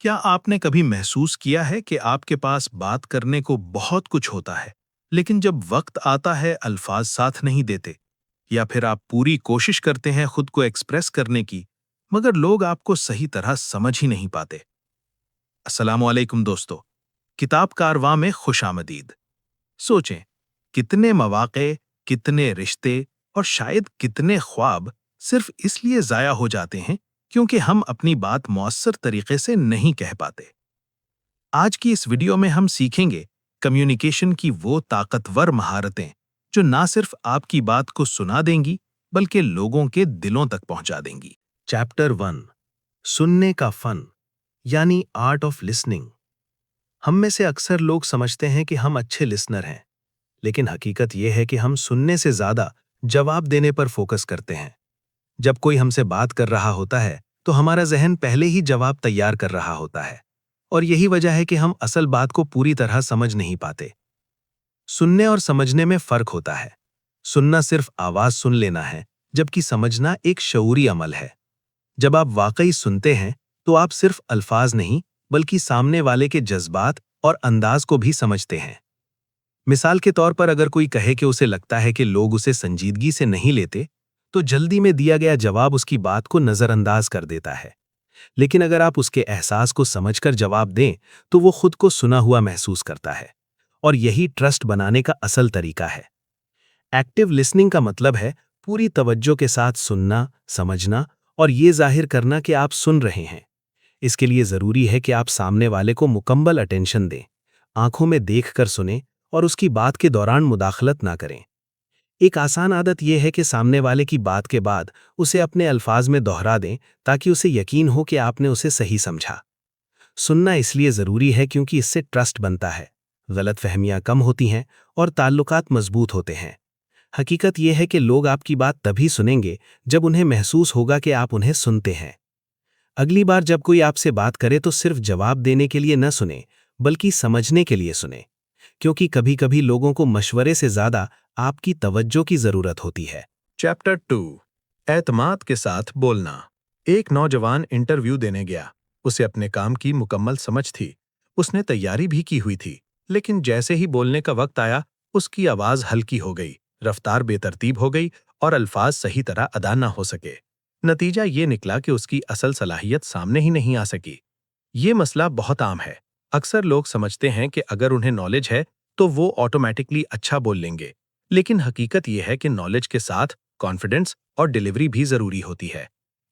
क्या आपने कभी महसूस किया है कि आपके पास बात करने को बहुत कुछ होता है, लेकिन जब वक्त आता है अल्फाज साथ नहीं देते? या फिर आप पूरी कोशिश करते हैं खुद को एक्सप्रेस करने की, मगर लोग आपको सही तरह समझ ही नहीं पाते? अस्सलाम वालेकुम दोस्तों, किताब कारवां में खुशामदीद। सोचें, कितने मौक़े, कितने रिश्ते और शायद कितने ख्वाब सिर्फ इसलिए ज़ाया हो जाते हैं क्योंकि हम अपनी बात मौसर तरीके से नहीं कह पाते। आज की इस वीडियो में हम सीखेंगे कम्युनिकेशन की वो ताकतवर महारतें जो ना सिर्फ आपकी बात को सुना देंगी बल्कि लोगों के दिलों तक पहुंचा देंगी। चैप्टर 1, सुनने का फन यानी आर्ट ऑफ लिसनिंग। हम में से अक्सर लोग समझते हैं कि हम अच्छे लिसनर हैं, लेकिन हकीकत यह है कि हम सुनने से ज्यादा जवाब देने पर फोकस करते हैं। जब कोई हमसे बात कर रहा होता है तो हमारा जहन पहले ही जवाब तैयार कर रहा होता है, और यही वजह है कि हम असल बात को पूरी तरह समझ नहीं पाते। सुनने और समझने में फर्क होता है। सुनना सिर्फ आवाज सुन लेना है, जबकि समझना एक शऊरी अमल है। जब आप वाकई सुनते हैं तो आप सिर्फ अल्फाज नहीं बल्कि सामने वाले के जज्बात और अंदाज को भी समझते हैं। मिसाल के तौर पर अगर कोई कहे कि उसे लगता है कि लोग उसे संजीदगी से नहीं लेते, तो जल्दी में दिया गया जवाब उसकी बात को नजरअंदाज कर देता है। लेकिन अगर आप उसके एहसास को समझकर जवाब दें तो वो खुद को सुना हुआ महसूस करता है, और यही ट्रस्ट बनाने का असल तरीका है। एक्टिव लिसनिंग का मतलब है पूरी तवज्जो के साथ सुनना, समझना और ये जाहिर करना कि आप सुन रहे हैं। इसके लिए जरूरी है कि आप सामने वाले को मुकम्मल अटेंशन दें, आंखों में देखकर सुनें और उसकी बात के दौरान मुदाखलत ना करें। एक आसान आदत यह है कि सामने वाले की बात के बाद उसे अपने अल्फाज में दोहरा दें ताकि उसे यकीन हो कि आपने उसे सही समझा। सुनना इसलिए ज़रूरी है क्योंकि इससे ट्रस्ट बनता है, गलतफहमियां कम होती हैं और ताल्लुकात मजबूत होते हैं। हकीकत यह है कि लोग आपकी बात तभी सुनेंगे जब उन्हें महसूस होगा कि आप उन्हें सुनते हैं। अगली बार जब कोई आपसे बात करे तो सिर्फ जवाब देने के लिए न सुने, बल्कि समझने के लिए सुने, क्योंकि कभी कभी लोगों को मशवरे से ज़्यादा आपकी तवज्जो की जरूरत होती है। चैप्टर 2, एतमाद के साथ बोलना। एक नौजवान इंटरव्यू देने गया। उसे अपने काम की मुकम्मल समझ थी, उसने तैयारी भी की हुई थी, लेकिन जैसे ही बोलने का वक्त आया उसकी आवाज हल्की हो गई, रफ्तार बेतरतीब हो गई और अल्फाज सही तरह अदा न हो सके। नतीजा ये निकला कि उसकी असल सलाहियत सामने ही नहीं आ सकी। ये मसला बहुत आम है। अक्सर लोग समझते हैं कि अगर उन्हें नॉलेज है तो वो ऑटोमेटिकली अच्छा बोल लेंगे, लेकिन हकीकत यह है कि नॉलेज के साथ कॉन्फिडेंस और डिलीवरी भी जरूरी होती है।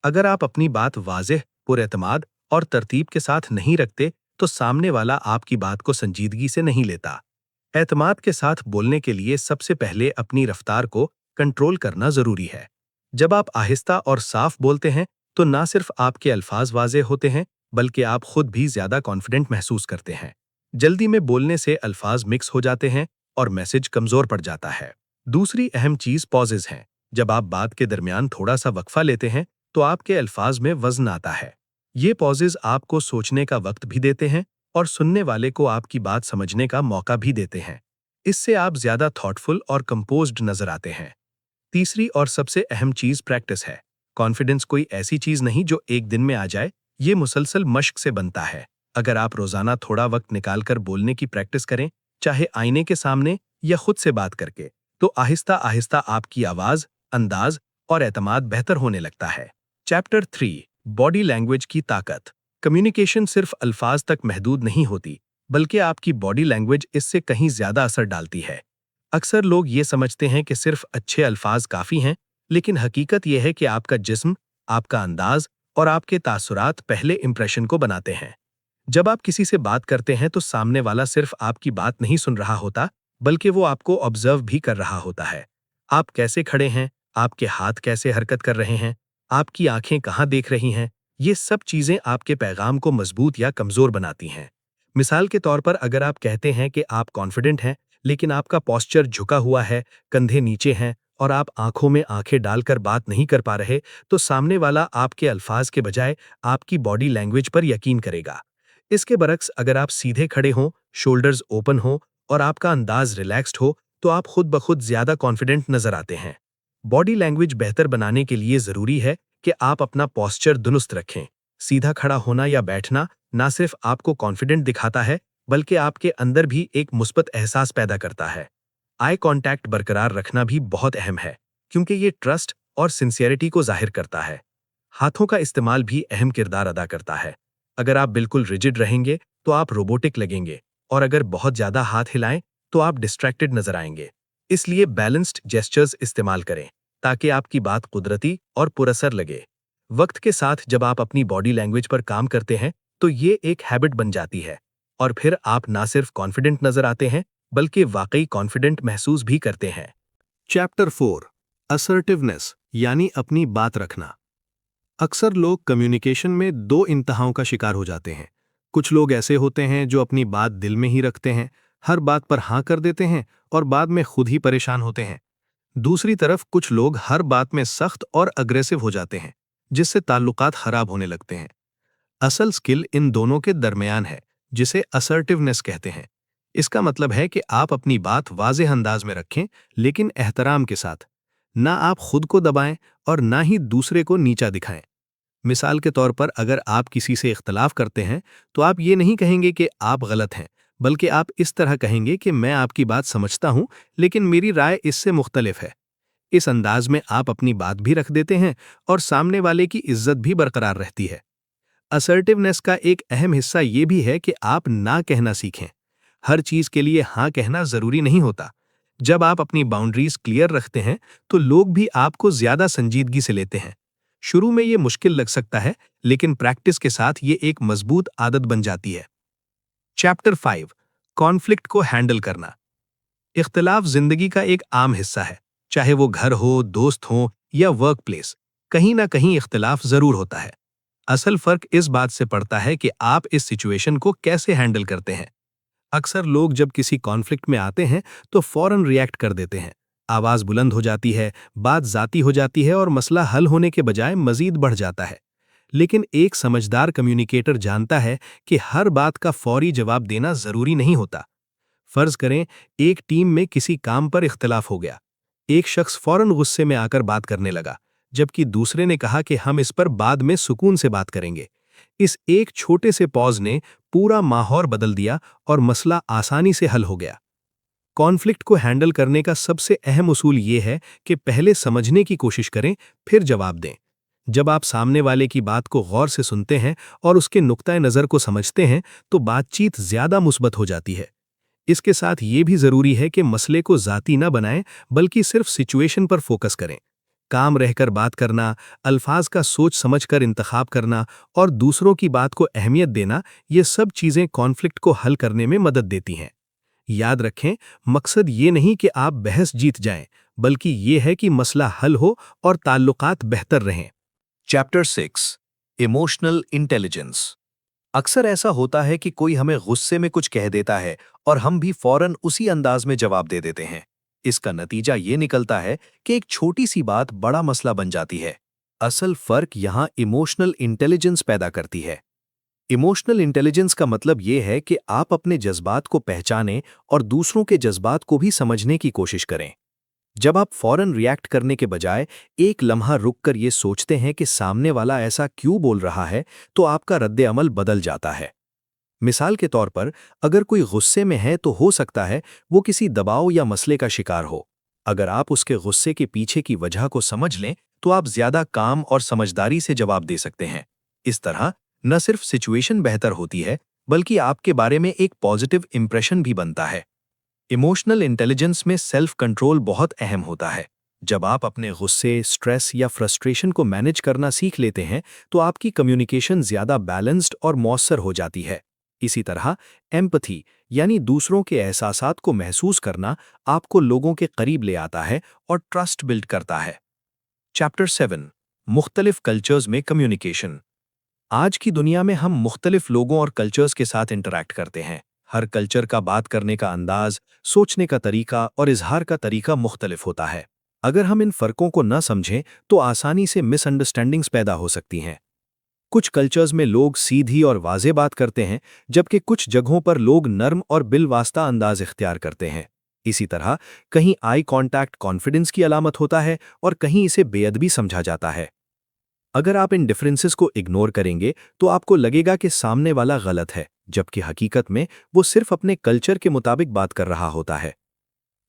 अगर आप अपनी बात वाज़ेह, पुरएतमाद और तरतीब के साथ नहीं रखते तो सामने वाला आपकी बात को संजीदगी से नहीं लेता। एतमाद के साथ बोलने के लिए सबसे पहले अपनी रफ्तार को कंट्रोल करना जरूरी है। जब आप आहिस्ता और साफ बोलते हैं तो ना सिर्फ आपके अल्फाज वाज़ेह होते हैं बल्कि आप खुद भी ज्यादा कॉन्फिडेंट महसूस करते हैं। जल्दी में बोलने से अल्फाज मिक्स हो जाते हैं और मैसेज कमजोर पड़ जाता है। दूसरी अहम चीज पॉजेज हैं। जब आप बात के दरमियान थोड़ा सा वक्फा लेते हैं तो आपके अल्फाज में वजन आता है। ये पॉजेज आपको सोचने का वक्त भी देते हैं और सुनने वाले को आपकी बात समझने का मौका भी देते हैं। इससे आप ज्यादा थॉटफुल और कंपोज्ड नजर आते हैं। तीसरी और सबसे अहम चीज प्रैक्टिस है। कॉन्फिडेंस कोई ऐसी चीज नहीं जो एक दिन में आ जाए, ये मुसलसल मश्क से बनता है। अगर आप रोजाना थोड़ा वक्त निकालकर बोलने की प्रैक्टिस करें, चाहे आईने के सामने या खुद से बात करके, तो आहिस्ता आहिस्ता आपकी आवाज, अंदाज और एतमाद बेहतर होने लगता है। चैप्टर 3, बॉडी लैंग्वेज की ताकत। कम्युनिकेशन सिर्फ अल्फाज तक महदूद नहीं होती, बल्कि आपकी बॉडी लैंग्वेज इससे कहीं ज्यादा असर डालती है। अक्सर लोग ये समझते हैं कि सिर्फ अच्छे अल्फाज काफी हैं, लेकिन हकीकत यह है कि आपका जिस्म, आपका अंदाज और आपके तासुरात पहले इंप्रेशन को बनाते हैं। जब आप किसी से बात करते हैं तो सामने वाला सिर्फ आपकी बात नहीं सुन रहा होता, बल्कि वो आपको ऑब्जर्व भी कर रहा होता है। आप कैसे खड़े हैं, आपके हाथ कैसे हरकत कर रहे हैं, आपकी आंखें कहाँ देख रही हैं, ये सब चीजें आपके पैगाम को मजबूत या कमजोर बनाती हैं। मिसाल के तौर पर अगर आप कहते हैं कि आप कॉन्फिडेंट हैं, लेकिन आपका पोस्चर झुका हुआ है, कंधे नीचे हैं और आप आंखों में आंखें डालकर बात नहीं कर पा रहे, तो सामने वाला आपके अल्फाज के बजाय आपकी बॉडी लैंग्वेज पर यकीन करेगा। इसके बरक्स अगर आप सीधे खड़े हों, शोल्डर्स ओपन हो और आपका अंदाज रिलैक्स्ड हो, तो आप खुद ब खुद ज्यादा कॉन्फिडेंट नजर आते हैं। बॉडी लैंग्वेज बेहतर बनाने के लिए जरूरी है कि आप अपना पोस्चर दुरुस्त रखें। सीधा खड़ा होना या बैठना ना सिर्फ आपको कॉन्फिडेंट दिखाता है, बल्कि आपके अंदर भी एक मुस्बत एहसास पैदा करता है। आई कांटेक्ट बरकरार रखना भी बहुत अहम है, क्योंकि ये ट्रस्ट और सिंसियरिटी को जाहिर करता है। हाथों का इस्तेमाल भी अहम किरदार अदा करता है। अगर आप बिल्कुल रिजिड रहेंगे तो आप रोबोटिक लगेंगे, और अगर बहुत ज्यादा हाथ हिलाएं तो आप डिस्ट्रैक्टेड नजर आएंगे। इसलिए बैलेंस्ड जेस्चर्स इस्तेमाल करें, ताकि आपकी बात कुदरती और पुरअसर लगे। वक्त के साथ जब आप अपनी बॉडी लैंग्वेज पर काम करते हैं तो ये एक हैबिट बन जाती है, और फिर आप ना सिर्फ कॉन्फिडेंट नजर आते हैं, बल्कि वाकई कॉन्फिडेंट महसूस भी करते हैं। चैप्टर 4 असर्टिवनेस यानी अपनी बात रखना। अक्सर लोग कम्युनिकेशन में दो इंतहाओं का शिकार हो जाते हैं। कुछ लोग ऐसे होते हैं जो अपनी बात दिल में ही रखते हैं, हर बात पर हाँ कर देते हैं और बाद में खुद ही परेशान होते हैं। दूसरी तरफ कुछ लोग हर बात में सख्त और अग्रेसिव हो जाते हैं, जिससे ताल्लुकात खराब होने लगते हैं। असल स्किल इन दोनों के दरमियान है, जिसे असर्टिवनेस कहते हैं। इसका मतलब है कि आप अपनी बात वाज़ेह अंदाज में रखें, लेकिन एहतराम के साथ। ना आप खुद को दबाएं और ना ही दूसरे को नीचा दिखाएं। मिसाल के तौर पर, अगर आप किसी से इख्तलाफ करते हैं तो आप ये नहीं कहेंगे कि आप गलत हैं, बल्कि आप इस तरह कहेंगे कि मैं आपकी बात समझता हूं, लेकिन मेरी राय इससे मुख्तलिफ है। इस अंदाज में आप अपनी बात भी रख देते हैं और सामने वाले की इज्जत भी बरकरार रहती है। असर्टिवनेस का एक अहम हिस्सा ये भी है कि आप ना कहना सीखें। हर चीज के लिए हाँ कहना जरूरी नहीं होता। जब आप अपनी बाउंड्रीज क्लियर रखते हैं तो लोग भी आपको ज्यादा संजीदगी से लेते हैं। शुरू में ये मुश्किल लग सकता है, लेकिन प्रैक्टिस के साथ ये एक मजबूत आदत बन जाती है। चैप्टर 5 कॉन्फ्लिक्ट को हैंडल करना। इख्तिलाफ जिंदगी का एक आम हिस्सा है, चाहे वो घर हो, दोस्त हो या वर्क प्लेस। कहीं ना कहीं इख्तिलाफ जरूर होता है। असल फर्क इस बात से पड़ता है कि आप इस सिचुएशन को कैसे हैंडल करते हैं। अक्सर लोग जब किसी कॉन्फ्लिक्ट में आते हैं तो फौरन रिएक्ट कर देते हैं। आवाज बुलंद हो जाती है, बात जाती हो जाती है और मसला हल होने के बजाय मजीद बढ़ जाता है। लेकिन एक समझदार कम्युनिकेटर जानता है कि हर बात का फौरी जवाब देना जरूरी नहीं होता। फर्ज करें, एक टीम में किसी काम पर इख्तिलाफ हो गया। एक शख्स फौरन गुस्से में आकर बात करने लगा, जबकि दूसरे ने कहा कि हम इस पर बाद में सुकून से बात करेंगे। इस एक छोटे से पॉज ने पूरा माहौल बदल दिया और मसला आसानी से हल हो गया। कॉन्फ्लिक्ट को हैंडल करने का सबसे अहम उसूल ये है कि पहले समझने की कोशिश करें, फिर जवाब दें। जब आप सामने वाले की बात को गौर से सुनते हैं और उसके नुक्ता नज़र को समझते हैं, तो बातचीत ज्यादा मुस्बत हो जाती है। इसके साथ ये भी जरूरी है कि मसले को जाती न बनाएं, बल्कि सिर्फ सिचुएशन पर फोकस करें। काम रहकर बात करना, अल्फाज का सोच समझकर इंतखाब करना और दूसरों की बात को अहमियत देना, ये सब चीजें कॉन्फ्लिक्ट को हल करने में मदद देती हैं। याद रखें, मकसद ये नहीं कि आप बहस जीत जाएं, बल्कि ये है कि मसला हल हो और ताल्लुकात बेहतर रहें। Chapter 6 emotional intelligence. अक्सर ऐसा होता है कि कोई हमें गुस्से में कुछ कह देता है और हम भी फौरन उसी अंदाज में जवाब दे देते हैं। इसका नतीजा ये निकलता है कि एक छोटी सी बात बड़ा मसला बन जाती है। असल फर्क यहाँ इमोशनल इंटेलिजेंस पैदा करती है। इमोशनल इंटेलिजेंस का मतलब ये है कि आप अपने जज्बात को पहचानें और दूसरों के जज्बात को भी समझने की कोशिश करें। जब आप फौरन रिएक्ट करने के बजाय एक लम्हा रुककर ये सोचते हैं कि सामने वाला ऐसा क्यों बोल रहा है, तो आपका रद्द अमल बदल जाता है। मिसाल के तौर पर, अगर कोई गुस्से में है तो हो सकता है वो किसी दबाव या मसले का शिकार हो। अगर आप उसके गुस्से के पीछे की वजह को समझ लें तो आप ज्यादा काम और समझदारी से जवाब दे सकते हैं। इस तरह न सिर्फ सिचुएशन बेहतर होती है, बल्कि आपके बारे में एक पॉजिटिव इंप्रेशन भी बनता है। इमोशनल इंटेलिजेंस में सेल्फ कंट्रोल बहुत अहम होता है। जब आप अपने गुस्से, स्ट्रेस या फ्रस्ट्रेशन को मैनेज करना सीख लेते हैं तो आपकी कम्युनिकेशन ज्यादा बैलेंस्ड और मौसर हो जाती है। इसी तरह एम्पैथी यानी दूसरों के एहसासात को महसूस करना आपको लोगों के करीब ले आता है और ट्रस्ट बिल्ड करता है। चैप्टर 7 मुख्तलिफ कल्चर्स में कम्युनिकेशन। आज की दुनिया में हम मुख्तलिफ लोगों और कल्चर्स के साथ इंटरैक्ट करते हैं। हर कल्चर का बात करने का अंदाज, सोचने का तरीका और इजहार का तरीका मुख्तलिफ होता है। अगर हम इन फर्कों को न समझें तो आसानी से मिसअंडरस्टैंडिंग्स पैदा हो सकती हैं। कुछ कल्चर्स में लोग सीधी और वाज़ेह बात करते हैं, जबकि कुछ जगहों पर लोग नर्म और बिलवास्ता अंदाज इख्तियार करते हैं। इसी तरह कहीं आई कांटेक्ट कॉन्फिडेंस की अलामत होता है और कहीं इसे बेअदबी समझा जाता है। अगर आप इन डिफरेंसेस को इग्नोर करेंगे तो आपको लगेगा कि सामने वाला गलत है, जबकि हकीकत में वो सिर्फ अपने कल्चर के मुताबिक बात कर रहा होता है।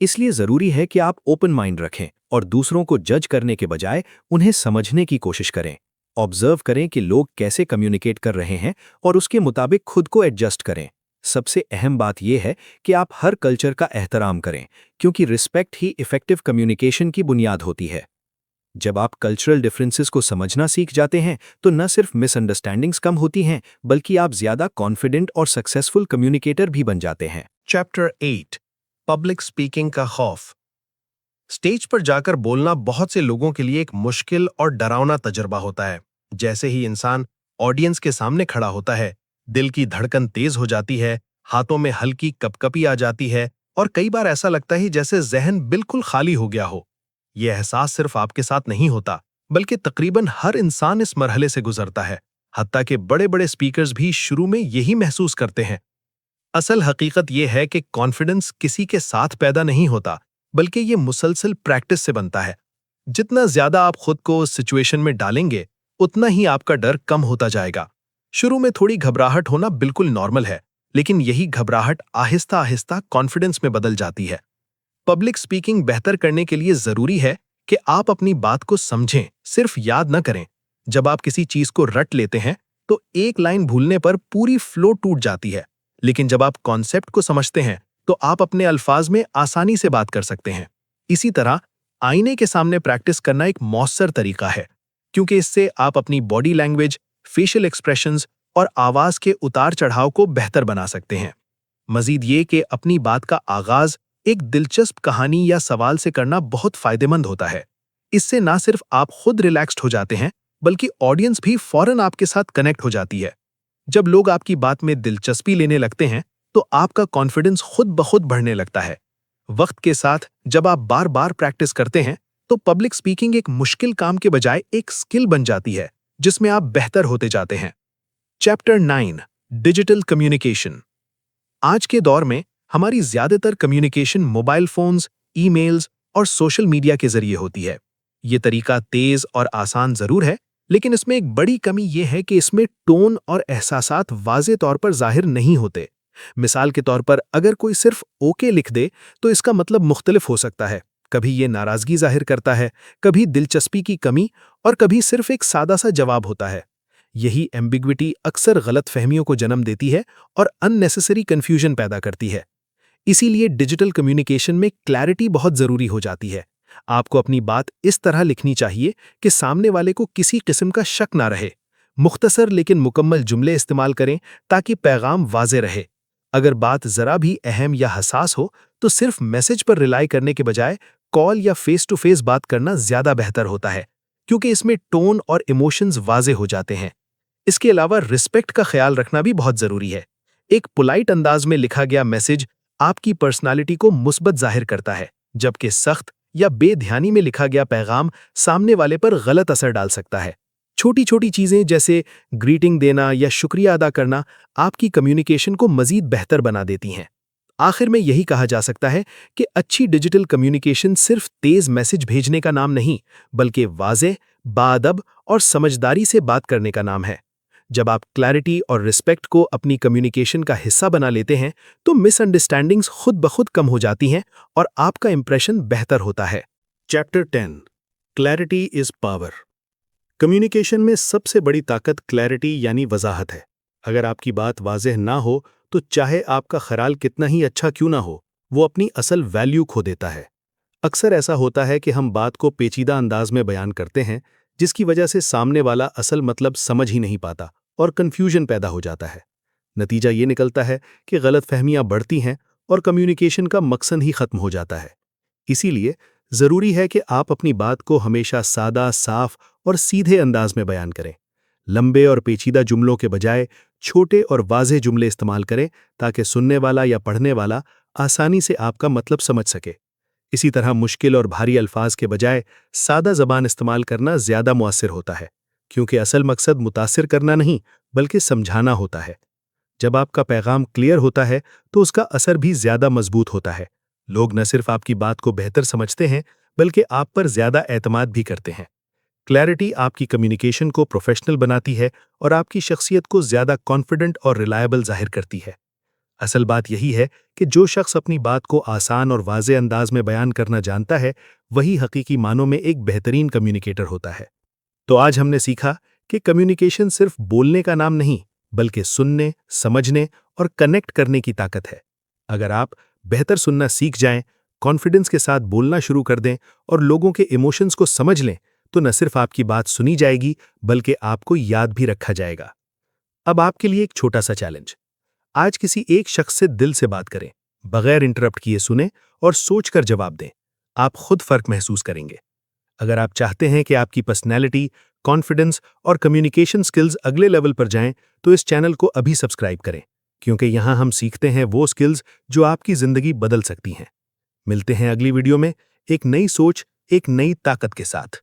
इसलिए ज़रूरी है कि आप ओपन माइंड रखें और दूसरों को जज करने के बजाय उन्हें समझने की कोशिश करें। ऑब्जर्व करें कि लोग कैसे कम्युनिकेट कर रहे हैं और उसके मुताबिक खुद को एडजस्ट करें। सबसे अहम बात यह है कि आप हर कल्चर का एहतराम करें, क्योंकि रिस्पेक्ट ही इफेक्टिव कम्युनिकेशन की बुनियाद होती है। जब आप कल्चरल डिफरेंसेस को समझना सीख जाते हैं तो न सिर्फ मिसअंडरस्टैंडिंग्स कम होती हैं, बल्कि आप ज़्यादा कॉन्फिडेंट और सक्सेसफुल कम्युनिकेटर भी बन जाते हैं। चैप्टर 8 पब्लिक स्पीकिंग का खौफ। स्टेज पर जाकर बोलना बहुत से लोगों के लिए एक मुश्किल और डरावना तजुर्बा होता है। जैसे ही इंसान ऑडियंस के सामने खड़ा होता है, दिल की धड़कन तेज हो जाती है, हाथों में हल्की कपकपी आ जाती है और कई बार ऐसा लगता है जैसे जहन बिल्कुल खाली हो गया हो। यह एहसास सिर्फ आपके साथ नहीं होता, बल्कि तकरीबन हर इंसान इस मरहले से गुजरता है। हत्ता के बड़े बड़े स्पीकर्स भी शुरू में यही महसूस करते हैं। असल हकीकत यह है कि कॉन्फिडेंस किसी के साथ पैदा नहीं होता, बल्कि ये मुसलसल प्रैक्टिस से बनता है। जितना ज्यादा आप खुद को उस सिचुएशन में डालेंगे, उतना ही आपका डर कम होता जाएगा। शुरू में थोड़ी घबराहट होना बिल्कुल नॉर्मल है, लेकिन यही घबराहट आहिस्ता आहिस्ता कॉन्फिडेंस में बदल जाती है। पब्लिक स्पीकिंग बेहतर करने के लिए जरूरी है कि आप अपनी बात को समझें, सिर्फ याद न करें। जब आप किसी चीज को रट लेते हैं तो एक लाइन भूलने पर पूरी फ्लो टूट जाती है, लेकिन जब आप कॉन्सेप्ट को समझते हैं तो आप अपने अल्फाज में आसानी से बात कर सकते हैं। इसी तरह आईने के सामने प्रैक्टिस करना एक मौसर तरीका है, क्योंकि इससे आप अपनी बॉडी लैंग्वेज, फेशियल एक्सप्रेशंस और आवाज के उतार चढ़ाव को बेहतर बना सकते हैं। मजीद ये कि अपनी बात का आगाज एक दिलचस्प कहानी या सवाल से करना बहुत फायदेमंद होता है। इससे ना सिर्फ आप खुद रिलैक्स्ड हो जाते हैं, बल्कि ऑडियंस भी फौरन आपके साथ कनेक्ट हो जाती है। जब लोग आपकी बात में दिलचस्पी लेने लगते हैं तो आपका कॉन्फिडेंस खुद ब खुद बढ़ने लगता है। वक्त के साथ जब आप बार बार प्रैक्टिस करते हैं तो पब्लिक स्पीकिंग एक मुश्किल काम के बजाय एक स्किल बन जाती है, जिसमें आप बेहतर होते जाते हैं। Chapter 9 digital communication. आज के दौर में हमारी ज्यादातर कम्युनिकेशन मोबाइल फोन्स, ईमेल्स और सोशल मीडिया के जरिए होती है। ये तरीका तेज और आसान जरूर है, लेकिन इसमें एक बड़ी कमी यह है कि इसमें टोन और एहसासात वाज़े तौर पर जाहिर नहीं होते। मिसाल के तौर पर अगर कोई सिर्फ ओके लिख दे तो इसका मतलब मुख्तलिफ हो सकता है। कभी ये नाराजगी जाहिर करता है, कभी दिलचस्पी की कमी और कभी सिर्फ एक सादा सा जवाब होता है। यही एम्बिग्विटी अक्सर गलत फहमियों को जन्म देती है और अननेसेसरी कन्फ्यूजन पैदा करती है। इसीलिए डिजिटल कम्युनिकेशन में क्लैरिटी बहुत ज़रूरी हो जाती है। आपको अपनी बात इस तरह लिखनी चाहिए कि सामने वाले को किसी किस्म का शक ना रहे। मुख्तसर लेकिन मुकम्मल जुमले इस्तेमाल करें ताकि पैगाम वाज़े रहे। अगर बात ज़रा भी अहम या हसास हो तो सिर्फ मैसेज पर रिलाई करने के बजाय कॉल या फेस टू फेस बात करना ज़्यादा बेहतर होता है, क्योंकि इसमें टोन और इमोशंस वाज़े हो जाते हैं। इसके अलावा रिस्पेक्ट का ख्याल रखना भी बहुत ज़रूरी है। एक पोलाइट अंदाज में लिखा गया मैसेज आपकी पर्सनालिटी को मुस्बत जाहिर करता है, जबकि सख्त या बेध्यानी में लिखा गया पैगाम सामने वाले पर गलत असर डाल सकता है। छोटी छोटी चीज़ें जैसे ग्रीटिंग देना या शुक्रिया अदा करना आपकी कम्युनिकेशन को मज़ीद बेहतर बना देती हैं। आखिर में यही कहा जा सकता है कि अच्छी डिजिटल कम्युनिकेशन सिर्फ तेज़ मैसेज भेजने का नाम नहीं, बल्कि वाज़ेह, बाअदब और समझदारी से बात करने का नाम है। जब आप क्लैरिटी और रिस्पेक्ट को अपनी कम्युनिकेशन का हिस्सा बना लेते हैं तो मिसअंडरस्टैंडिंग्स खुद ब खुद कम हो जाती हैं और आपका इंप्रेशन बेहतर होता है। Chapter 10 clarity is power. Communication में सबसे बड़ी ताकत क्लैरिटी यानी वजाहत है। अगर आपकी बात वाज़ेह ना हो तो चाहे आपका ख्याल कितना ही अच्छा क्यों ना हो, वो अपनी असल वैल्यू खो देता है। अक्सर ऐसा होता है कि हम बात को पेचीदा अंदाज में बयान करते हैं, जिसकी वजह से सामने वाला असल मतलब समझ ही नहीं पाता और कन्फ्यूजन पैदा हो जाता है। नतीजा ये निकलता है कि गलतफहमियां बढ़ती हैं और कम्युनिकेशन का मकसद ही खत्म हो जाता है। इसीलिए ज़रूरी है कि आप अपनी बात को हमेशा सादा, साफ और सीधे अंदाज में बयान करें। लंबे और पेचीदा जुमलों के बजाय छोटे और वाज़ेह जुमले इस्तेमाल करें ताकि सुनने वाला या पढ़ने वाला आसानी से आपका मतलब समझ सके। इसी तरह मुश्किल और भारी अल्फाज के बजाय सादा ज़बान इस्तेमाल करना ज़्यादा मुअस्सिर होता है, क्योंकि असल मकसद मुतासिर करना नहीं बल्कि समझाना होता है। जब आपका पैगाम क्लियर होता है तो उसका असर भी ज़्यादा मजबूत होता है। लोग न सिर्फ आपकी बात को बेहतर समझते हैं, बल्कि आप पर ज़्यादा एतमाद भी करते हैं। क्लैरिटी आपकी कम्युनिकेशन को प्रोफेशनल बनाती है और आपकी शख्सियत को ज़्यादा कॉन्फिडेंट और रिलायबल जाहिर करती है। असल बात यही है कि जो शख्स अपनी बात को आसान और वाज़े अंदाज में बयान करना जानता है, वही हकीकी मानों में एक बेहतरीन कम्युनिकेटर होता है। तो आज हमने सीखा कि कम्युनिकेशन सिर्फ बोलने का नाम नहीं, बल्कि सुनने, समझने और कनेक्ट करने की ताकत है। अगर आप बेहतर सुनना सीख जाएं, कॉन्फिडेंस के साथ बोलना शुरू कर दें और लोगों के इमोशंस को समझ लें, तो न सिर्फ आपकी बात सुनी जाएगी, बल्कि आपको याद भी रखा जाएगा। अब आपके लिए एक छोटा सा चैलेंज। आज किसी एक शख्स से दिल से बात करें, बगैर इंटरप्ट किए सुने और सोचकर जवाब दें। आप खुद फर्क महसूस करेंगे। अगर आप चाहते हैं कि आपकी पर्सनैलिटी, कॉन्फिडेंस और कम्युनिकेशन स्किल्स अगले लेवल पर जाएं, तो इस चैनल को अभी सब्सक्राइब करें, क्योंकि यहाँ हम सीखते हैं वो स्किल्स जो आपकी जिंदगी बदल सकती हैं। मिलते हैं अगली वीडियो में एक नई सोच, एक नई ताकत के साथ।